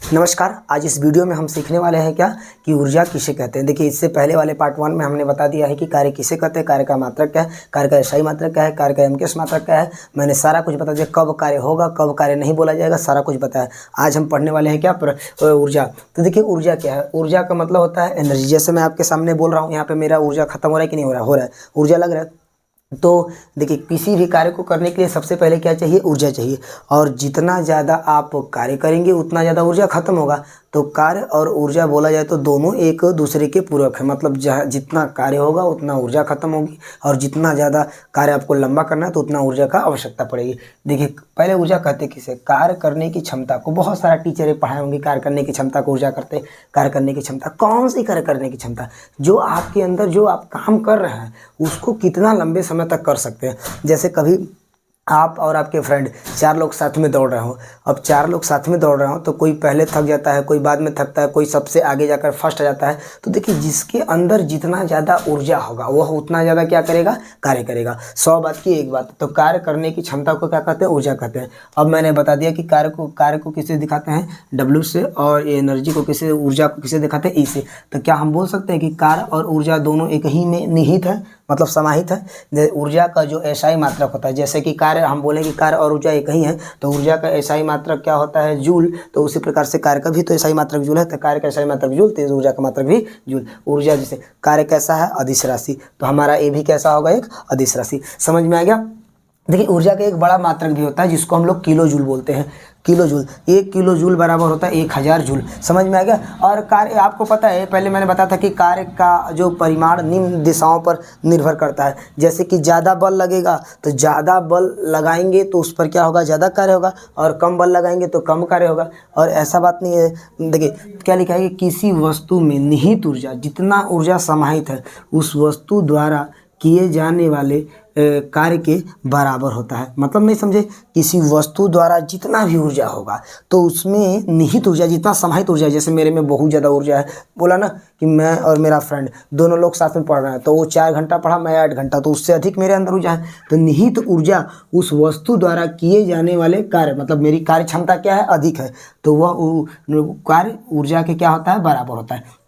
नमस्कार। आज इस वीडियो में हम सीखने वाले हैं क्या कि ऊर्जा किसे कहते हैं। देखिए, इससे पहले वाले पार्ट 1 में हमने बता दिया है कि कार्य किसे कहते हैं, कार्य का मात्रक क्या है, कार्य का एसआई मात्रक क्या है, कार्य का एमकेएस मात्रक क्या है। मैंने सारा कुछ बता दिया, कब कार्य होगा, कब कार्य नहीं बोला जाएगा, सारा कुछ बताया। आज हम पढ़ने वाले हैं क्या, ऊर्जा। तो देखिए, ऊर्जा क्या है। ऊर्जा का मतलब होता है एनर्जी। जैसे मैं आपके सामने बोल रहा हूँ, यहाँ पे मेरा ऊर्जा खत्म हो रहा है कि नहीं हो रहा है, हो रहा है, ऊर्जा लग रहा है। तो देखिए, किसी भी कार्य को करने के लिए सबसे पहले क्या चाहिए, ऊर्जा चाहिए। और जितना ज़्यादा आप कार्य करेंगे उतना ज़्यादा ऊर्जा खत्म होगा। तो कार्य और ऊर्जा बोला जाए तो दोनों एक दूसरे के पूरक है। मतलब जितना कार्य होगा उतना ऊर्जा खत्म होगी, और जितना ज़्यादा कार्य आपको लंबा करना है तो उतना ऊर्जा का आवश्यकता पड़ेगी। देखिए, पहले ऊर्जा कहते किसे, कार्य करने की क्षमता को। बहुत सारा टीचरें पढ़ाए होंगे कार्य करने की क्षमता को ऊर्जा करते। कार्य करने की क्षमता, कौन सी कार्य करने की क्षमता, जो आपके अंदर जो आप काम कर रहे हैं उसको कितना लंबे समय तक कर सकते हैं। जैसे कभी आप और आपके फ्रेंड 4 लोग साथ में दौड़ रहे हो। अब 4 लोग साथ में दौड़ रहे हो तो कोई पहले थक जाता है, कोई बाद में थकता है, कोई सबसे आगे जाकर फर्स्ट आ जाता है। तो देखिए, जिसके अंदर जितना ज़्यादा ऊर्जा होगा वह उतना ज़्यादा क्या करेगा, कार्य करेगा। 100 बात की एक बात। तो कार्य करने की क्षमता को क्या कहते हैं, ऊर्जा कहते हैं। अब मैंने बता दिया कि कार्य को किसे दिखाते हैं, W से, और एनर्जी को किसे, ऊर्जा को किसे दिखाते हैं, E से। तो क्या हम बोल सकते हैं कि कार्य और ऊर्जा दोनों एक ही में निहित है, मतलब समाहित है। ऊर्जा का जो एसआई मात्रक होता है, जैसे कि कार्य, हम बोलें कि कार्य और ऊर्जा एक ही है, तो ऊर्जा का एसआई मात्रक क्या होता है, जूल। तो उसी प्रकार से कार्य का भी तो एसआई मात्रक जूल है। तो कार्य का एसआई मात्रक जूल, तो ऊर्जा का मात्रक भी जूल। ऊर्जा जैसे कार्य कैसा है, अदिश राशि, तो हमारा ए भी कैसा होगा, एक अदिश राशि। समझ में आ गया। देखिए, ऊर्जा का एक बड़ा मात्रक भी होता है जिसको हम लोग किलो जूल बोलते हैं। किलो जूल, 1 किलो जूल बराबर होता है 1000 जूल। समझ में आ गया। और कार्य, आपको पता है, पहले मैंने बताया था कि कार्य का जो परिमाण निम्न दिशाओं पर निर्भर करता है। जैसे कि ज़्यादा बल लगेगा तो ज़्यादा बल लगाएंगे तो उस पर क्या होगा, ज़्यादा कार्य होगा, और कम बल लगाएंगे तो कम कार्य होगा। और ऐसा बात नहीं है। देखिए क्या लिखा है कि किसी वस्तु में निहित ऊर्जा, जितना ऊर्जा समाहित है उस वस्तु द्वारा किए जाने वाले कार्य के बराबर होता है। मतलब नहीं समझे, किसी वस्तु द्वारा जितना भी ऊर्जा होगा तो उसमें निहित ऊर्जा, जितना समाहित ऊर्जा है। जैसे मेरे में बहुत ज़्यादा ऊर्जा है, बोला ना कि मैं और मेरा फ्रेंड दोनों लोग साथ में पढ़ रहे हैं, तो वो 4 घंटा पढ़ा, मैं 8 घंटा, तो उससे अधिक मेरे अंदर ऊर्जा है। तो निहित ऊर्जा उस वस्तु द्वारा किए जाने वाले कार्य, मतलब मेरी कार्य क्षमता क्या है, अधिक है, तो वह कार्य ऊर्जा के क्या होता है, बराबर होता है।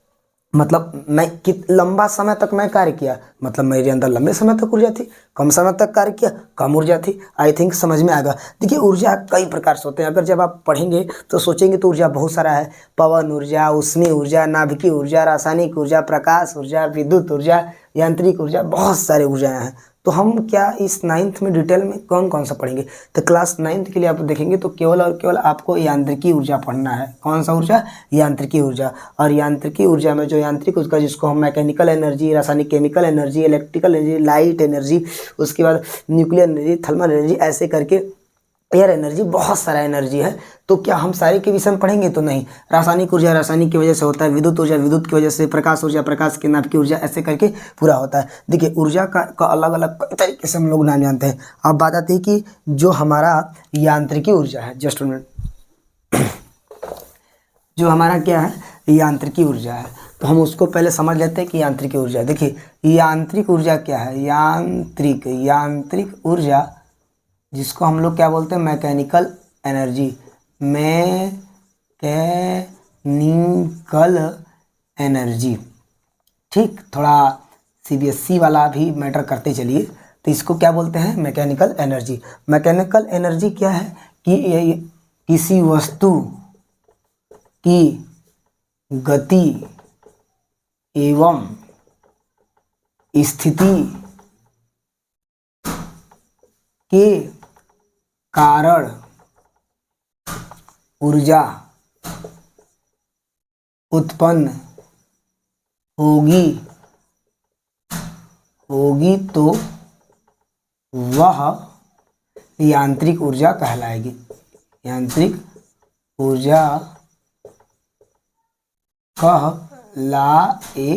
मतलब मैं लंबा समय तक मैं कार्य किया, मतलब मेरे अंदर लंबे समय तक ऊर्जा थी, कम समय तक कार्य किया, कम ऊर्जा थी। आई थिंक समझ में आएगा। देखिए, ऊर्जा कई प्रकार से होते हैं। अगर जब आप पढ़ेंगे तो सोचेंगे तो ऊर्जा बहुत सारा है। पवन ऊर्जा, ऊष्मीय ऊर्जा, नाभिकीय ऊर्जा, रासायनिक ऊर्जा, प्रकाश ऊर्जा, विद्युत ऊर्जा, यांत्रिक ऊर्जा, बहुत सारे ऊर्जाएँ हैं। तो हम क्या इस 9th में डिटेल में कौन कौन सा पढ़ेंगे। तो क्लास 9th के लिए आप देखेंगे तो केवल और केवल आपको यांत्रिकी ऊर्जा पढ़ना है। कौन सा ऊर्जा, यांत्रिकी ऊर्जा। और यांत्रिकी ऊर्जा में जो यांत्रिक ऊर्जा, जिसको हम मैकेनिकल एनर्जी, रासायनिक chemical energy, electrical energy, light energy, उसके बाद न्यूक्लियर एनर्जी, थर्मल एनर्जी, ऐसे करके एयर एनर्जी, बहुत सारा एनर्जी है। तो क्या हम सारे के विषय में पढ़ेंगे, तो नहीं। रासायनिक ऊर्जा रासायनिक की वजह से होता है, विद्युत ऊर्जा विद्युत की वजह से, प्रकाश ऊर्जा प्रकाश के नाभिकीय ऊर्जा, ऐसे करके पूरा होता है। देखिए, ऊर्जा का अलग अलग कई तरीके से हम लोग नाम जानते हैं। अब बात आती है कि जो हमारा यांत्रिकी ऊर्जा है, जस्ट मिनट, जो हमारा क्या है, यांत्रिकी ऊर्जा है, तो हम उसको पहले समझ लेते हैं कि यांत्रिकी ऊर्जा। देखिए, यांत्रिक ऊर्जा क्या है, यांत्रिक ऊर्जा, जिसको हम लोग क्या बोलते हैं, मैकेनिकल एनर्जी, मैकेनिकल एनर्जी। ठीक, थोड़ा CBSE वाला भी मैटर करते चलिए। तो इसको क्या बोलते हैं, मैकेनिकल एनर्जी। मैकेनिकल एनर्जी क्या है कि किसी वस्तु की गति एवं स्थिति के कारण ऊर्जा उत्पन्न होगी तो वह यांत्रिक ऊर्जा कहलाएगी। यांत्रिक ऊर्जा कहलाएगी।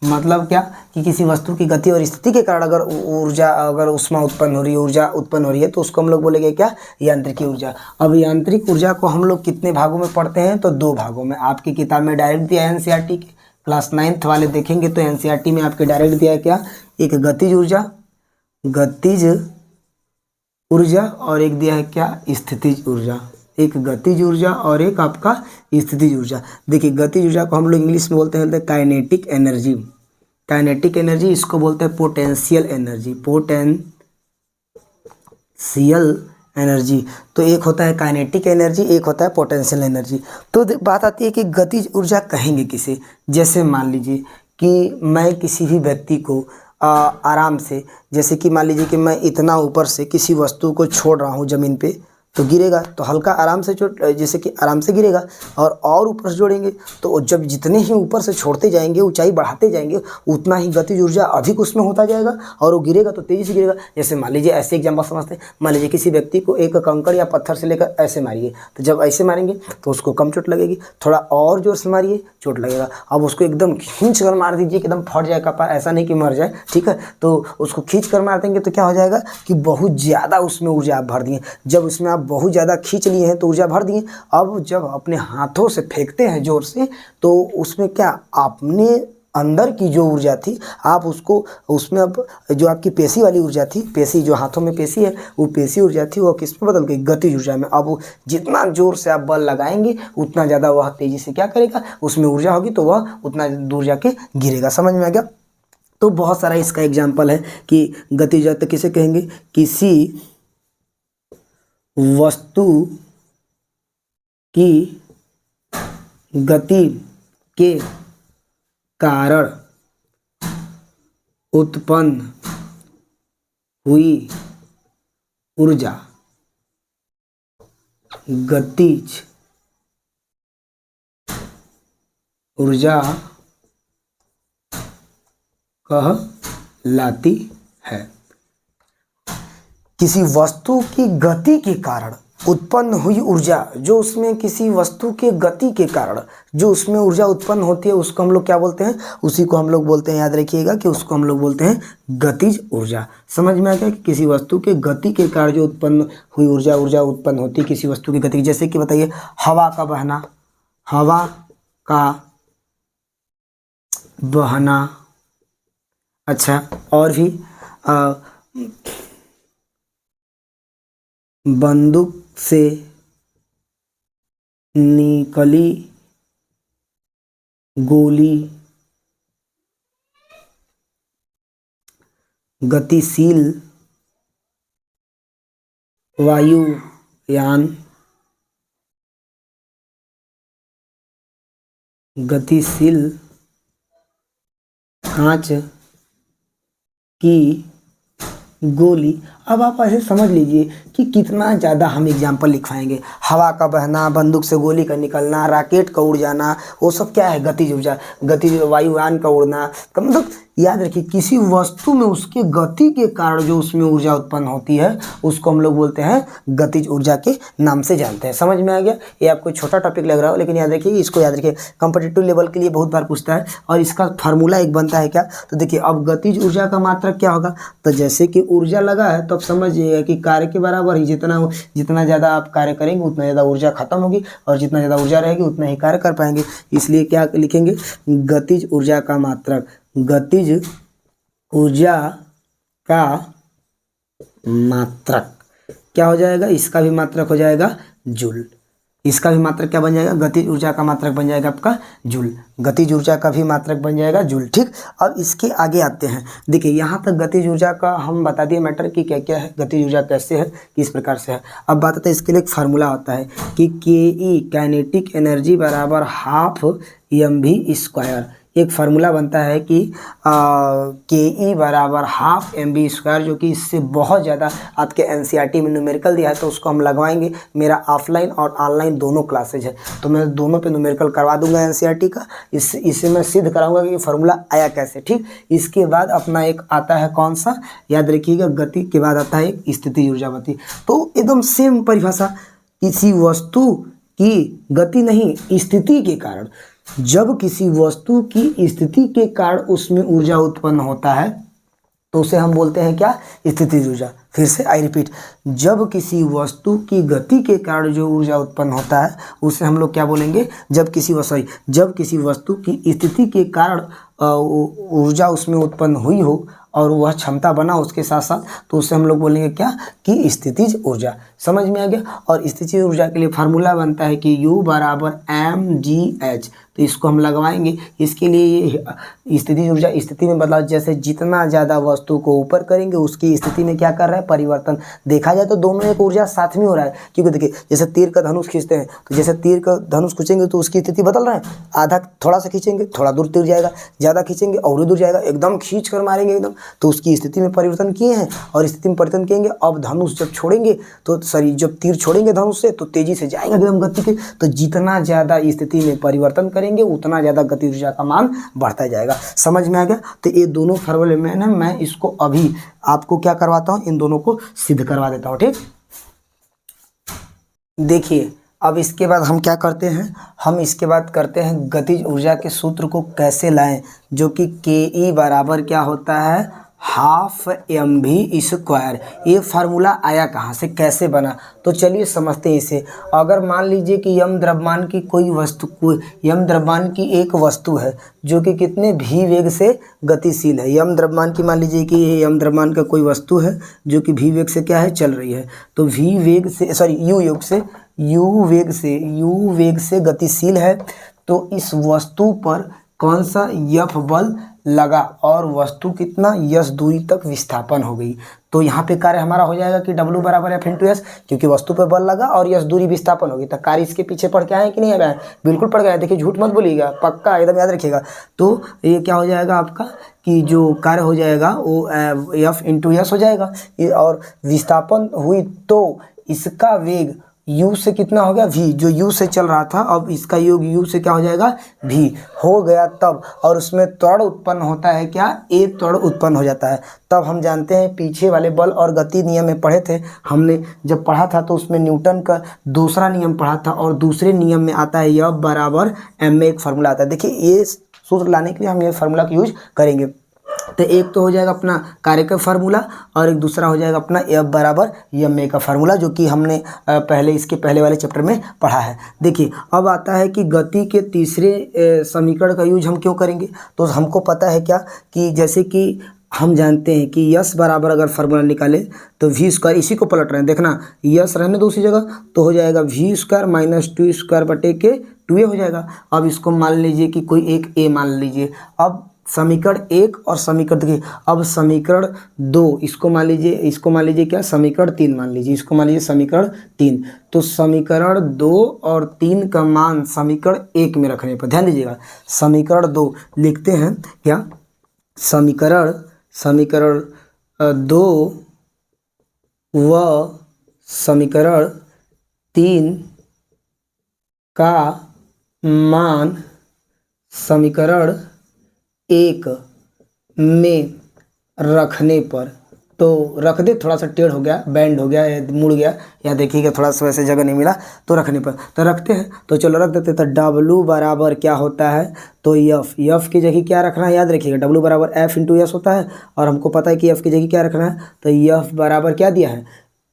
मतलब क्या कि किसी वस्तु की गति और स्थिति के कारण अगर ऊर्जा, अगर ऊष्मा उत्पन्न हो रही है, ऊर्जा उत्पन्न हो रही है, तो उसको हम लोग बोलेंगे क्या, यांत्रिकी ऊर्जा। अब यांत्रिक ऊर्जा को हम लोग कितने भागों में पढ़ते हैं, तो 2 भागों में। आपकी किताब में डायरेक्ट दिया है NCERT के, क्लास 9th वाले देखेंगे तो NCERT में आपके डायरेक्ट दिया है क्या, एक गतिज ऊर्जा, और एक दिया है क्या, स्थितिज ऊर्जा, एक गतिज ऊर्जा और एक आपका स्थितिज ऊर्जा। देखिए गतिज ऊर्जा को हम लोग इंग्लिश में बोलते हैं काइनेटिक एनर्जी। काइनेटिक एनर्जी इसको बोलते हैं पोटेंशियल एनर्जी, पोटेंशियल एनर्जी। तो एक होता है काइनेटिक एनर्जी, एक होता है पोटेंशियल एनर्जी। तो बात आती है कि गतिज ऊर्जा कहेंगे किसे। जैसे मान लीजिए कि मैं किसी भी व्यक्ति को आराम से, जैसे कि मान लीजिए कि मैं इतना ऊपर से किसी वस्तु को छोड़ रहा हूँ ज़मीन पे, तो गिरेगा तो हल्का आराम से जैसे कि आराम से गिरेगा। और ऊपर से जोड़ेंगे तो जब जितने ही ऊपर से छोड़ते जाएंगे, ऊंचाई बढ़ाते जाएंगे, उतना ही गतिज ऊर्जा अधिक उसमें होता जाएगा और वो गिरेगा तो तेज़ी से गिरेगा। जैसे मान लीजिए ऐसे एग्जाम्पल समझते हैं, मान लीजिए किसी व्यक्ति को एक कंकड़ या पत्थर से लेकर ऐसे मारिए, तो जब ऐसे मारेंगे तो उसको कम चोट लगेगी, थोड़ा और जोर से मारिए चोट लगेगा। अब उसको एकदम खींच कर मार दीजिए कि एकदम फट जाए कपार, ऐसा नहीं कि मर जाए, ठीक है। तो उसको खींच कर मार देंगे तो क्या हो जाएगा कि बहुत ज़्यादा उसमें ऊर्जा आप भर दिए। जब उसमें आप बहुत ज़्यादा खींच लिए हैं तो ऊर्जा भर दिए। अब जब अपने हाथों से फेंकते हैं जोर से, तो उसमें क्या अपने अंदर की जो ऊर्जा थी आप उसको, उसमें अब जो आपकी पेशी वाली ऊर्जा थी, पेशी जो हाथों में पेशी है, वो पेशी ऊर्जा थी वो किस में बदल गई, गतिज ऊर्जा में। अब जितना जोर से आप बल लगाएंगे उतना ज़्यादा वह तेज़ी से क्या करेगा, उसमें ऊर्जा होगी तो वह उतना दूर जाके गिरेगा। समझ में आ गया। तो बहुत सारा इसका एग्जाम्पल है कि गतिज ऊर्जा किसे कहेंगे, किसी वस्तु की गति के कारण उत्पन्न हुई ऊर्जा गतिज ऊर्जा कहलाती है। किसी वस्तु की गति के कारण उत्पन्न हुई ऊर्जा, जो उसमें किसी वस्तु के गति के कारण जो उसमें ऊर्जा उत्पन्न होती है, उसको हम लोग क्या बोलते हैं, उसी को हम लोग बोलते हैं, याद रखिएगा कि उसको हम लोग बोलते हैं गतिज ऊर्जा। समझ में आ गया कि किसी वस्तु के गति के कारण जो उत्पन्न हुई ऊर्जा उत्पन्न होती है किसी वस्तु की गति। जैसे कि बताइए हवा का बहना, हवा का बहना, अच्छा और भी बंदूक से निकली गोली, गतिशील वायुयान, गतिशील कांच की गोली। अब आप ऐसे समझ लीजिए कि कितना ज़्यादा हम एग्जाम्पल लिखवाएंगे। हवा का बहना, बंदूक से गोली का निकलना, रॉकेट का उड़ जाना, वो सब क्या है, गतिज ऊर्जा। गतिज वायुयान का उड़ना का मतलब याद रखिए किसी वस्तु में उसके गति के कारण जो उसमें ऊर्जा उत्पन्न होती है उसको हम लोग बोलते हैं गतिज ऊर्जा के नाम से जानते हैं। समझ में आ गया। ये आपको छोटा टॉपिक लग रहा हो लेकिन याद रखिए, इसको याद रखिए, कॉम्पिटिटिव लेवल के लिए बहुत बार पूछता है। और इसका फार्मूला एक बनता है क्या, तो देखिए अब गतिज ऊर्जा का मात्रक क्या होगा, तो जैसे कि ऊर्जा लगा है तो अब समझिएगा कि कार्य के बराबर ही, जितना ज़्यादा आप कार्य करेंगे उतना ज़्यादा ऊर्जा खत्म होगी और जितना ज़्यादा ऊर्जा रहेगी उतना ही कार्य कर पाएंगे। इसलिए क्या लिखेंगे, गतिज ऊर्जा का मात्रक, गतिज ऊर्जा का मात्रक क्या हो जाएगा, इसका भी मात्रक हो जाएगा जूल। इसका भी मात्रक क्या बन जाएगा, गतिज ऊर्जा का मात्रक बन जाएगा आपका जूल। गतिज ऊर्जा का भी मात्रक बन जाएगा जूल। ठीक, अब इसके आगे आते हैं। देखिए यहाँ तक गतिज ऊर्जा का हम बता दिए मैटर कि क्या क्या है, गतिज ऊर्जा कैसे है, किस प्रकार से है। अब बात आती है इसके लिए एक फार्मूला होता है कि के काइनेटिक एनर्जी बराबर हाफ mv²। एक फार्मूला बनता है कि के बराबर हाफ mv², जो कि इससे बहुत ज़्यादा आपके एनसीईआरटी में न्यूमेरिकल दिया है तो उसको हम लगवाएंगे। मेरा ऑफलाइन और ऑनलाइन दोनों क्लासेज है तो मैं दोनों पे न्यूमेरिकल करवा दूंगा एनसीईआरटी का। इससे मैं सिद्ध कराऊंगा कि फार्मूला आया कैसे। ठीक, इसके बाद अपना एक आता है कौन सा, याद रखिएगा, गति के बाद आता है एक स्थितिज ऊर्जावती। तो एकदम सेम परिभाषा, किसी वस्तु की गति नहीं, स्थिति के कारण, जब किसी वस्तु की स्थिति के कारण उसमें ऊर्जा उत्पन्न होता है तो उसे हम बोलते हैं क्या, स्थितिज ऊर्जा। फिर से आई रिपीट, जब किसी वस्तु की गति के कारण जो ऊर्जा उत्पन्न होता है उसे हम लोग क्या बोलेंगे, जब किसी वस्तु की स्थिति के कारण ऊर्जा उसमें उत्पन्न हुई हो और वह क्षमता बना उसके साथ साथ, तो उसे हम लोग बोलेंगे क्या, कि स्थितिज ऊर्जा। समझ में आ गया। और स्थितिज ऊर्जा के लिए फार्मूला बनता है कि U बराबर mgh, तो इसको हम लगवाएंगे। इसके लिए ये स्थितिज ऊर्जा स्थिति में बदलाव, जैसे जितना ज़्यादा वस्तु को ऊपर करेंगे उसकी स्थिति में क्या कर रहा है, परिवर्तन। देखा जाए तो दोनों एक ऊर्जा साथ में हो रहा है, क्योंकि देखिए जैसे तीर का धनुष खींचते हैं, तो जैसे तीर का धनुष खींचेंगे तो उसकी स्थिति बदल रहा है, आधा थोड़ा सा खींचेंगे थोड़ा दूर तीर जाएगा, ज़्यादा खींचेंगे और दूर जाएगा, एकदम खींच कर मारेंगे एकदम, तो उसकी स्थिति में परिवर्तन किए हैं। और स्थिति में परिवर्तन किएंगे, अब धनुष जब छोड़ेंगे तो सॉरी जब तीर छोड़ेंगे धनुष से तो तेजी से जाएगा एकदम गति के, तो जितना ज़्यादा स्थिति में परिवर्तन करेंगे उतना ज़्यादा गति ऊर्जा का मान बढ़ता जाएगा। समझ में आ गया। तो ये दोनों फार्मूले में ना मैं इसको अभी आपको क्या करवाता हूँ, इन दोनों को सिद्ध करवा देता हूँ। ठीक, देखिए अब इसके बाद हम क्या करते हैं, हम इसके बाद करते हैं गतिज ऊर्जा के सूत्र को कैसे लाएं, जो कि ke बराबर क्या होता है, हाफ mv²। ये फार्मूला आया कहाँ से, कैसे बना, तो चलिए समझते हैं इसे। अगर मान लीजिए कि यम द्रव्यमान की कोई वस्तु, यम द्रव्यमान की एक वस्तु है जो कि कितने v वेग से गतिशील है। यम द्रव्यमान की मान लीजिए कि ये यम द्रव्यमान का कोई वस्तु है जो कि v वेग से क्या है, चल रही है, तो v वेग से सॉरी u वेग से गतिशील है। तो इस वस्तु पर कौन सा F बल लगा और वस्तु कितना यस दूरी तक विस्थापन हो गई। तो यहाँ पे कार्य हमारा हो जाएगा कि W बराबर F इंटू एस, क्योंकि वस्तु पे बल लगा और यस दूरी विस्थापन होगी। तो कार्य इसके पीछे पड़ के आए कि नहीं आए, बिल्कुल पड़ गया। देखिए झूठ मत बोलिएगा, पक्का एकदम याद रखिएगा। तो ये क्या हो जाएगा आपका कि जो कार्य हो जाएगा वो F इंटू एस हो जाएगा, और विस्थापन हुई तो इसका वेग u से कितना हो गया, v, जो u से चल रहा था, अब इसका योग u से क्या हो जाएगा, v हो गया तब। और उसमें त्वरण उत्पन्न होता है क्या, a त्वरण उत्पन्न हो जाता है। तब हम जानते हैं पीछे वाले बल और गति नियम में पढ़े थे हमने, जब पढ़ा था तो उसमें न्यूटन का दूसरा नियम पढ़ा था, और दूसरे नियम में आता है F बराबर m में एक फार्मूला आता है। देखिए ये सूत्र लाने के लिए हम ये फार्मूला का यूज करेंगे। तो एक तो हो जाएगा अपना कार्य का फार्मूला, और एक दूसरा हो जाएगा अपना F बराबर m का फार्मूला, जो कि हमने पहले इसके पहले वाले चैप्टर में पढ़ा है। देखिए अब आता है कि गति के तीसरे समीकरण का यूज हम क्यों करेंगे। तो हमको पता है क्या कि जैसे कि हम जानते हैं कि यस बराबर अगर फार्मूला निकाले तो v², इसी को पलट रहे हैं, देखना यस रहने दो उसी जगह, तो हो जाएगा v² माइनस 2² बटे के 2a हो जाएगा। अब इसको मान लीजिए कि कोई एक a मान लीजिए। अब समीकरण 1 और समीकरण, देखिए अब समीकरण 2 इसको मान लीजिए क्या, समीकरण 3 मान लीजिए, इसको मान लीजिए समीकरण 3। तो समीकरण 2 और 3 का मान समीकरण 1 में रखने पर ध्यान दीजिएगा। समीकरण 2 लिखते हैं क्या, समीकरण 2 व समीकरण 3 का मान समीकरण 1 में रखने पर, तो रख दे, थोड़ा सा टेढ़ हो गया, बैंड हो गया, मुड़ गया, या देखिएगा थोड़ा सा वैसे जगह नहीं मिला तो रखने पर, तो रखते हैं। तो चलो रख देते। तो W बराबर क्या होता है, तो F की जगह क्या रखना है, याद रखिएगा W बराबर F इंटू एस होता है, और हमको पता है कि F की जगह क्या रखना है। तो F बराबर क्या दिया है,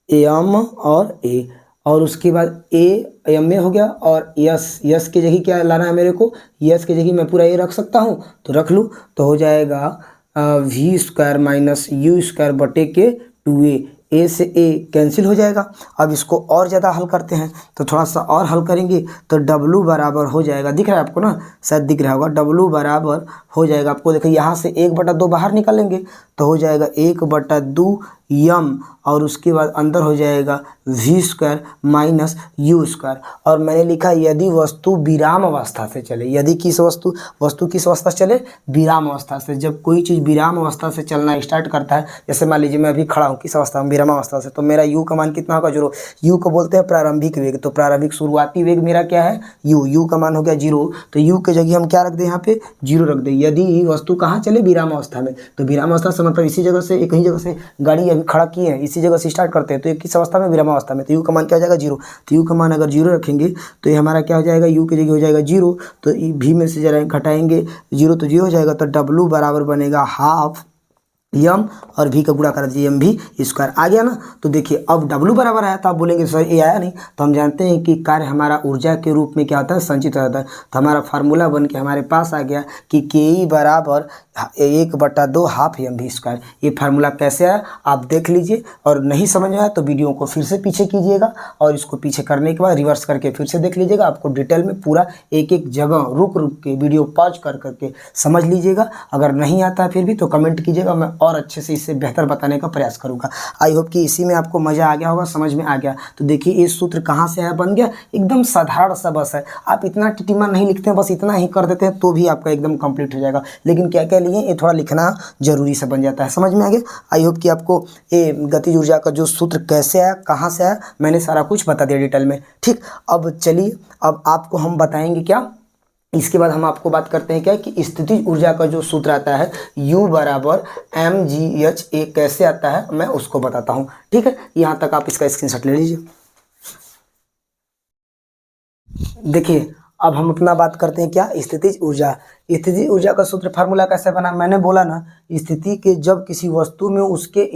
m और a, और उसके बाद a m में हो गया, और यस की जगह क्या लाना है मेरे को, यस की जगह मैं पूरा a रख सकता हूँ, तो रख लूँ, तो हो जाएगा v² माइनस u² बटे के 2a, a से a कैंसिल हो जाएगा। अब इसको और ज़्यादा हल करते हैं, तो थोड़ा सा और हल करेंगे तो W बराबर हो जाएगा, दिख रहा है आपको ना, शायद दिख रहा होगा, W बराबर हो जाएगा आपको, देखिए यहाँ से 1/2 बाहर निकालेंगे तो हो जाएगा 1/2 m, और उसके बाद अंदर हो जाएगा v² माइनस u²। और मैंने लिखा यदि वस्तु विराम अवस्था से चले, यदि किस वस्तु किस अवस्था से चले, विराम अवस्था से। जब कोई चीज़ विराम अवस्था से चलना स्टार्ट करता है, जैसे मान लीजिए मैं अभी खड़ा हूँ किस अवस्था में, विराम अवस्था से, तो मेरा u का मान कितना होगा, 0। u को बोलते हैं प्रारंभिक वेग, तो प्रारंभिक शुरुआती वेग मेरा क्या है, u का मान हो गया 0। तो u की जगह हम क्या रख दें, यहाँ पे 0 रख दें। यदि वस्तु कहाँ चले, विराम अवस्था में, तो विराम अवस्था से मतलब इसी जगह से, एक ही जगह से गाड़ी अभी खड़ा किए हैं, इसी जगह से स्टार्ट करते हैं, तो ये किस अवस्था में, विराम अवस्था में, तो u का मान क्या हो जाएगा, 0। तो u का मान अगर 0 रखेंगे तो ये हमारा क्या हो जाएगा, u की जगह हो जाएगा 0, तो v में से जरा घटाएंगे 0 तो 0 हो जाएगा। तो W बराबर बनेगा हाफ m, और v का गुणा कर दीजिए mv² आ गया ना। तो देखिए अब W बराबर आया, तो आप बोलेंगे सर ये आया नहीं, तो हम जानते हैं कि कार्य हमारा ऊर्जा के रूप में क्या होता है, संचित हो जाता है। तो हमारा फार्मूला बन के हमारे पास आ गया कि ke बराबर 1/2 हाफ mv²। ये फार्मूला कैसे आया आप देख लीजिए, और नहीं समझ में आया तो वीडियो को फिर से पीछे कीजिएगा और इसको पीछे करने के बाद रिवर्स करके फिर से देख लीजिएगा। आपको डिटेल में पूरा एक एक जगह रुक रुक के वीडियो पॉज कर करके समझ लीजिएगा। अगर नहीं आता है फिर भी तो कमेंट कीजिएगा, मैं और अच्छे से इससे बेहतर बताने का प्रयास करूँगा। आई होप कि इसी में आपको मज़ा आ गया होगा, समझ में आ गया। तो देखिए ये सूत्र कहाँ से आया, बन गया एकदम साधारण सा बस है। आप इतना टिटिमा नहीं लिखते हैं, बस इतना ही कर देते हैं तो भी आपका एकदम कंप्लीट हो जाएगा। लेकिन क्या क्या लिए ये थोड़ा लिखना जरूरी से बन जाता है। समझ में आ गया। आई होप कि आपको ये गतिज ऊर्जा का जो सूत्र कैसे आया, कहाँ से आया, मैंने सारा कुछ बता दिया डिटेल में। ठीक, अब चलिए अब आपको हम बताएंगे क्या, इसके बाद हम आपको बात करते हैं क्या कि स्थितिज ऊर्जा का जो सूत्र आता है U बराबर mgh, ए कैसे आता है मैं उसको बताता हूँ। ठीक है, यहाँ तक आप इसका स्क्रीनशॉट ले लीजिए। देखिए अब हम अपना बात करते हैं क्या, स्थितिज ऊर्जा। स्थितिज ऊर्जा का सूत्र फार्मूला कैसे बना, मैंने बोला ना, स्थिति के जब किसी वस्तु में उसके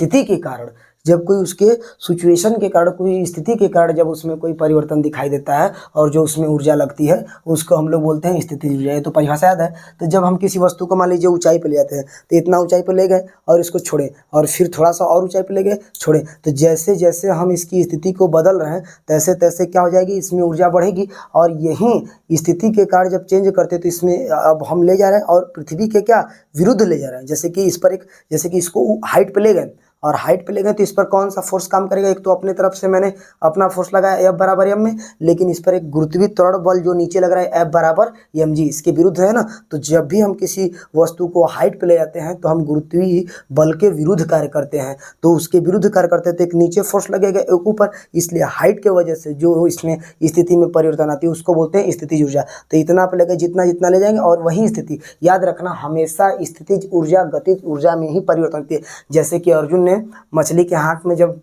स्थिति के कारण, जब कोई उसके सिचुएशन के कारण, कोई स्थिति के कारण जब उसमें कोई परिवर्तन दिखाई देता है और जो उसमें ऊर्जा लगती है उसको हम लोग बोलते हैं स्थितिज ऊर्जा। ये तो परिभाषा याद है। तो जब हम किसी वस्तु को मान लीजिए ऊंचाई पे ले जाते हैं, तो इतना ऊंचाई पे ले गए और इसको छोड़े और फिर थोड़ा सा और ऊंचाई पे ले गए छोड़े, तो जैसे जैसे हम इसकी स्थिति को बदल रहे हैं तैसे तैसे क्या हो जाएगी, इसमें ऊर्जा बढ़ेगी। और यही स्थिति के कारण जब चेंज करते तो इसमें अब हम ले जा रहे हैं और पृथ्वी के क्या विरुद्ध ले जा रहे हैं। जैसे कि इस पर एक, जैसे कि इसको हाइट पे ले गए और हाइट पे ले गए तो इस पर कौन सा फोर्स काम करेगा, एक तो अपने तरफ से मैंने अपना फोर्स लगाया F बराबर m में, लेकिन इस पर एक गुरुत्वीय त्वरण बल जो नीचे लग रहा है F बराबर mg, इसके विरुद्ध है ना। तो जब भी हम किसी वस्तु को हाइट पे ले जाते हैं तो हम गुरुत्वीय बल के विरुद्ध कार्य करते हैं, तो उसके विरुद्ध कार्य करते हैं तो एक नीचे फोर्स लगेगा एक ऊपर, इसलिए हाइट के वजह से जो इसमें स्थिति में परिवर्तन आती है उसको बोलते हैं स्थितिज ऊर्जा। तो इतना पे लगे जितना जितना ले जाएंगे, और वही स्थिति याद रखना हमेशा स्थितिज ऊर्जा गतिज ऊर्जा में ही परिवर्तन होती है। जैसे कि अर्जुन ने मछली के हाथ में जब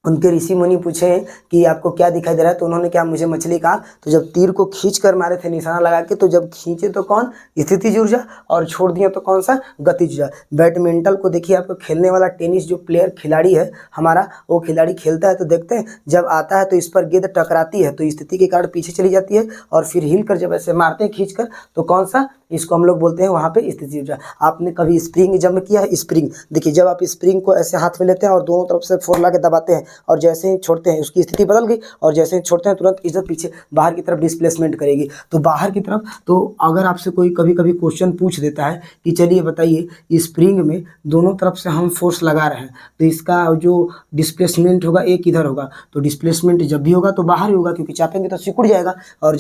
उनके ऋषि मुनि पूछे कि आपको क्या दिखाई दे रहा है, तो उन्होंने क्या मुझे मछली कहा, तो जब तीर को खींच कर मारे थे निशाना लगा के, तो जब खींचे तो कौन स्थितिज ऊर्जा और छोड़ दिए तो कौन सा गतिज ऊर्जा। बैडमिंटन को देखिए, आपको खेलने वाला टेनिस जो प्लेयर खिलाड़ी है हमारा, वो खिलाड़ी खेलता है तो देखते हैं जब आता है तो इस पर गेंद टकराती है तो स्थिति के कारण पीछे चली जाती है और फिर हिल कर जब ऐसे मारते हैं खींच कर, तो कौन सा, इसको हम लोग बोलते हैं वहाँ पे स्थितिज ऊर्जा। आपने कभी स्प्रिंग जम्प किया है, स्प्रिंग देखिए, जब आप स्प्रिंग को ऐसे हाथ में लेते हैं और दोनों तरफ से फोर ला के दबाते हैं और जैसे ही छोड़ते हैं उसकी स्थिति बदल गई, और जैसे ही छोड़ते हैं तुरंत इधर पीछे बाहर की तरफ डिस्प्लेसमेंट करेगी, तो बाहर की तरफ। तो अगर आपसे कोई कभी कभी क्वेश्चन पूछ देता है कि चलिए बताइए स्प्रिंग में दोनों तरफ से हम फोर्स लगा रहे हैं तो इसका जो डिस्प्लेसमेंट होगा एक इधर होगा, तो डिस्प्लेसमेंट जब भी होगा तो बाहर ही होगा क्योंकि चापेंगे तो सिकुड़ जाएगा, और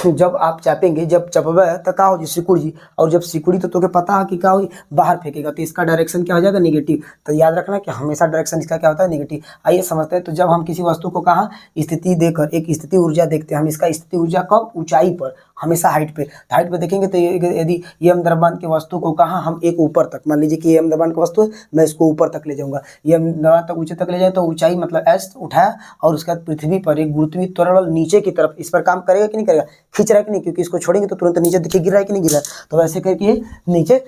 जब आप चापेंगे, जब चपबे तो का हो सिकुड़ जी, और जब सिकुड़ी तो तोके पता है कि क्या हो बाहर फेंकेगा, तो इसका डायरेक्शन क्या हो जाएगा नेगेटिव। तो याद रखना कि हमेशा डायरेक्शन इसका क्या होता है नेगेटिव। आइए समझते हैं। तो जब हम किसी वस्तु को कहा स्थिति देकर एक स्थिति ऊर्जा देखते हैं, हम इसका स्थिति ऊर्जा कब, ऊंचाई पर, हमेशा हाइट पे। हाइट पे देखेंगे तो यदि m द्रव्यमान के वस्तु को कहा हम एक ऊपर तक, मान लीजिए कि m द्रव्यमान का वस्तु है, मैं इसको ऊपर तक ले जाऊंगा, m द्रव्यमान तक ऊंचे तक ले जाए तो ऊंचाई मतलब s उठाया, और उसके बाद पृथ्वी पर एक गुरुत्वीय त्वरण बल नीचे की तरफ इस पर काम करेगा कि नहीं करेगा, खींच रहा है कि नहीं, क्योंकि इसको छोड़ेंगे तो तुरंत नीचे देखिए गिर रहा है कि नहीं गिर रहा है, तो वैसे करके नीचे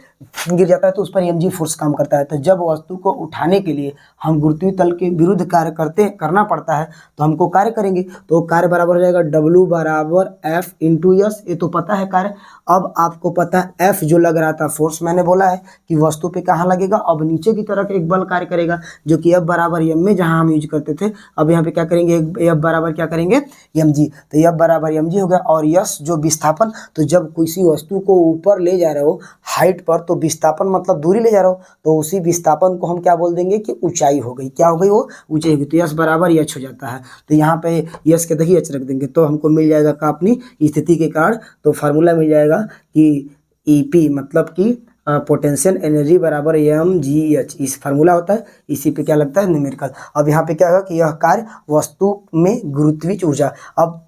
गिर जाता है तो उस पर mg फोर्स काम करता है। तो जब वस्तु को उठाने के लिए हम गुरुत्वीय तल के विरुद्ध कार्य करना पड़ता है तो हमको कार्य करेंगे, तो कार्य बराबर हो जाएगा W बराबर F इंटू एस, ये तो पता है कार्य। अब आपको पता है F जो लग रहा था फोर्स, मैंने बोला है कि वस्तु पे कहाँ लगेगा, अब नीचे की तरफ एक बल कार्य करेगा जो कि F बराबर m में जहाँ हम यूज करते थे, अब यहाँ पे क्या करेंगे, F बराबर क्या करेंगे mg, तो F बराबर mg हो गया। और यस जो विस्थापन, तो जब किसी वस्तु को ऊपर ले जा रहे हो हाइट पर, तो विस्थापन मतलब दूरी ले जा रहे हो, तो उसी विस्थापन को हम क्या बोल देंगे कि ऊंचाई हो गई, क्या हो गई वो ऊंचाई होगी। तो यस बराबर एच हो जाता है, तो यहाँ पे यस के देखिए एच रख देंगे तो हमको मिल जाएगा का अपनी स्थिति के कारण, तो फार्मूला मिल जाएगा कि ईपी मतलब कि पोटेंशियल एनर्जी बराबर mgh, इस फार्मूला होता है, इसी पे क्या लगता है न्यूमेरिकल। अब यहाँ पे क्या होगा कि यह कार्य वस्तु में गुरुत्वीय ऊर्जा, अब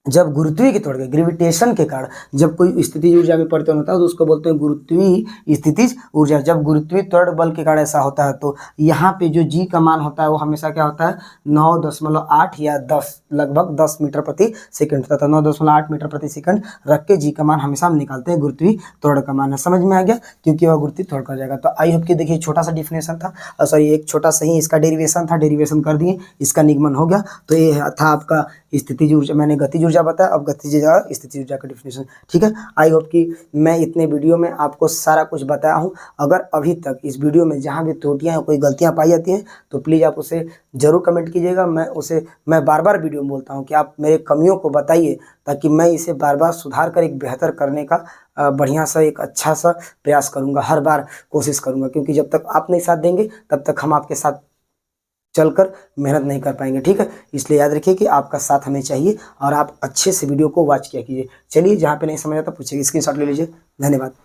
जब गुरुत्वीय के तौर पे ग्रेविटेशन के कारण जब कोई स्थितिज ऊर्जा में परिवर्तन होता है तो उसको बोलते हैं गुरुत्वीय स्थितिज ऊर्जा। जब गुरुत्वीय त्वरण बल के कारण ऐसा होता है तो यहाँ पे जो जी का मान होता है वो हमेशा क्या होता है 9.8 या 10, लगभग 10 मीटर प्रति सेकंड होता है। 9.8 मीटर प्रति सेकंड रख के जी का मान हमेशा हम निकालते हैं, गुरुत्वीय त्वरण का मान है। समझ में आ गया, क्योंकि वह गुरुत्वीय त्वरण कर जाएगा। तो आई होप कि देखिए छोटा सा डिफिनेशन था, सॉरी एक छोटा सा ही इसका डेरिवेशन था, डेरिवेशन कर दिए, इसका निगमन हो गया। तो ये था आपका स्थितिज ऊर्जा, मैंने गतिज ऊर्जा ऊर्जा बताया, अब गतिज ऊर्जा, स्थितिज ऊर्जा का डिफिनेशन। ठीक है, आई होप कि मैं इतने वीडियो में आपको सारा कुछ बताया हूँ। अगर अभी तक इस वीडियो में जहाँ भी त्रुटियाँ कोई गलतियाँ पाई जाती हैं तो प्लीज़ आप उसे ज़रूर कमेंट कीजिएगा। मैं बार बार वीडियो में बोलता हूँ कि आप मेरे कमियों को बताइए, ताकि मैं इसे बार बार सुधार कर एक बेहतर करने का बढ़िया सा एक अच्छा सा प्रयास करूँगा, हर बार कोशिश करूँगा, क्योंकि जब तक आप नहीं साथ देंगे तब तक हम आपके साथ चलकर मेहनत नहीं कर पाएंगे। ठीक है, इसलिए याद रखिए कि आपका साथ हमें चाहिए और आप अच्छे से वीडियो को वॉच किया कीजिए। चलिए, जहाँ पे नहीं समझ आता पूछिए, स्क्रीनशॉट ले लीजिए। धन्यवाद।